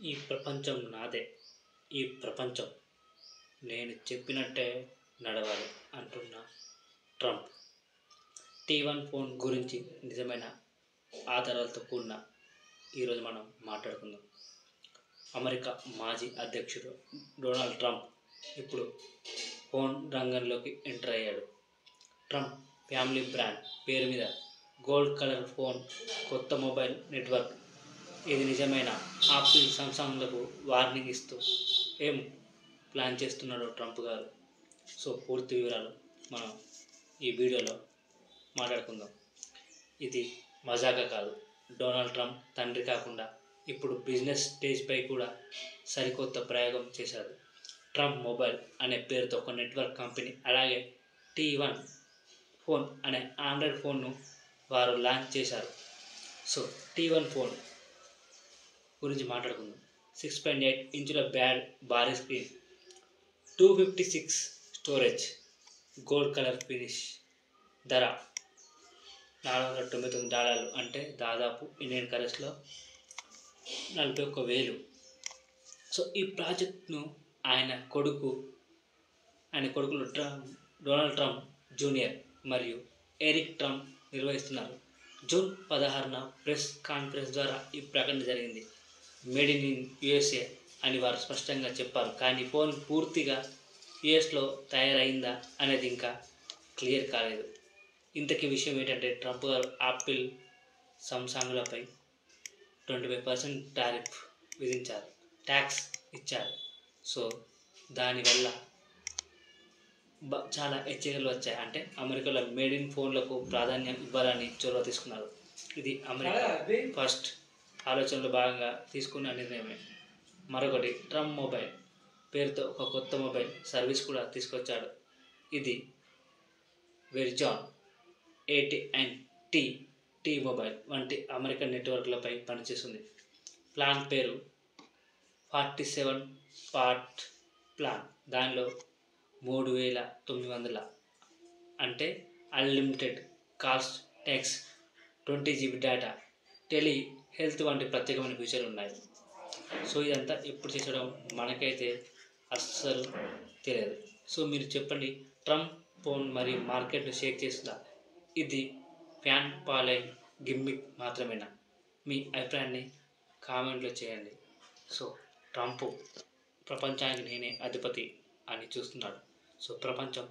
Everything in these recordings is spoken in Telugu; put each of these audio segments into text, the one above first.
ఈ ప్రపంచం నాదే. ఈ ప్రపంచం నేను చెప్పినట్టే నడవాలి అంటున్న ట్రంప్. T1 ఫోన్ గురించి నిజమైన ఆధారాలతో కూడిన ఈరోజు మనం మాట్లాడుకుందాం. అమెరికా మాజీ అధ్యక్షుడు డొనాల్డ్ ట్రంప్ ఇప్పుడు ఫోన్ రంగంలోకి ఎంటర్ అయ్యాడు. ట్రంప్ ఫ్యామిలీ బ్రాండ్ పేరు మీద గోల్డ్ కలర్ ఫోన్, కొత్త మొబైల్ నెట్వర్క్. ఇది నిజమైన ఆపిల్ సంస్థలకు వార్నింగ్ ఇస్తూ ఏం ప్లాన్ చేస్తున్నాడో ట్రంప్ గారు. సో పూర్తి వివరాలు మనం ఈ వీడియోలో మాట్లాడుకుందాం. ఇది మజాగా కాదు. డొనాల్డ్ ట్రంప్ తండ్రి కాకుండా ఇప్పుడు బిజినెస్ స్టేజ్పై కూడా సరికొత్త ప్రయోగం చేశాడు. ట్రంప్ మొబైల్ అనే పేరుతో ఒక నెట్వర్క్ కంపెనీ, అలాగే T1 ఫోన్ అనే ఆండ్రాయిడ్ ఫోన్ను వారు లాంచ్ చేశారు. సో T1 ఫోన్ గురించి మాట్లాడుకుందాం. 6.8 ఇంచుల భారీ screen, 256 storage, gold colour finish. ధర $499, అంటే దాదాపు ఇండియన్ కరెన్సీలో 41,000. సో ఈ ప్రాజెక్ట్ను ఆయన కొడుకులు డొనాల్డ్ ట్రంప్ జూనియర్ మరియు ఎరిక్ ట్రంప్ నిర్వహిస్తున్నారు. జూన్ 16న ప్రెస్ కాన్ఫరెన్స్ ద్వారా ఈ ప్రకటన జరిగింది. మేడ్ ఇన్ USA అని వారు స్పష్టంగా చెప్పారు. కానీ ఫోన్ పూర్తిగా యుఎస్లో తయారైందా అనేది ఇంకా క్లియర్ కాలేదు. ఇంతకీ విషయం ఏంటంటే, ట్రంప్ గారు ఆపిల్, సామ్సంగ్లపై 25% టారిఫ్ విధించారు, ట్యాక్స్ ఇచ్చారు. సో దానివల్ల చాలా హెచ్చరికలు వచ్చాయి. అంటే అమెరికాలో మేడ్ ఇన్ ఫోన్లకు ప్రాధాన్యం ఇవ్వాలని చొరవ తీసుకున్నారు. ఇది అమెరికా ఫస్ట్ ఆలోచనలో భాగంగా తీసుకున్న నిర్ణయమే. మరొకటి, ట్రంప్ మొబైల్ పేరుతో ఒక కొత్త మొబైల్ సర్వీస్ కూడా తీసుకొచ్చాడు. ఇది వెర్జాన్ AT&T మొబైల్ వంటి అమెరికన్ నెట్వర్క్లపై పనిచేస్తుంది. ప్లాన్ పేరు 47 పార్ట్ ప్లాన్. దానిలో 3,900, అంటే unlimited calls, text, 20 GB data, tele health వంటి ప్రత్యేకమైన ఫీచర్లు ఉన్నాయి. సో ఇదంతా ఎప్పుడు చేసడం మనకైతే అస్సలు తెలియదు. సో మీరు చెప్పండి, ట్రంప్ ఫోన్ మరియు మార్కెట్ను షేక్ చేస్తుందా? ఇది ఫ్యాన్ ఫాలోయింగ్ గిమ్మిక్ మాత్రమేనా? మీ అభిప్రాయాన్ని కామెంట్లో చేయండి. సో ట్రంప్ ప్రపంచానికి నేనే అధిపతి అని చూస్తున్నాడు. సో ప్రపంచం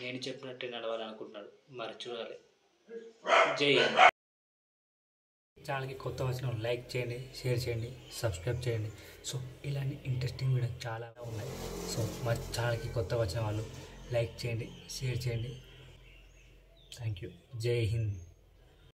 నేను చెప్పినట్టే నడవాలనుకుంటున్నాడు. మరి చూడాలి. జై హింద్. ఛానల్కి కొత్త వచ్చిన లైక్ చేయండి, షేర్ చేయండి, సబ్స్క్రైబ్ చేయండి. సో ఇలాంటి ఇంట్రెస్టింగ్ వీడియో చాలా ఉన్నాయి. సో మా ఛానల్కి కొత్త వచ్చిన వాళ్ళు లైక్ చేయండి, షేర్ చేయండి. Thank you. జై హింద్.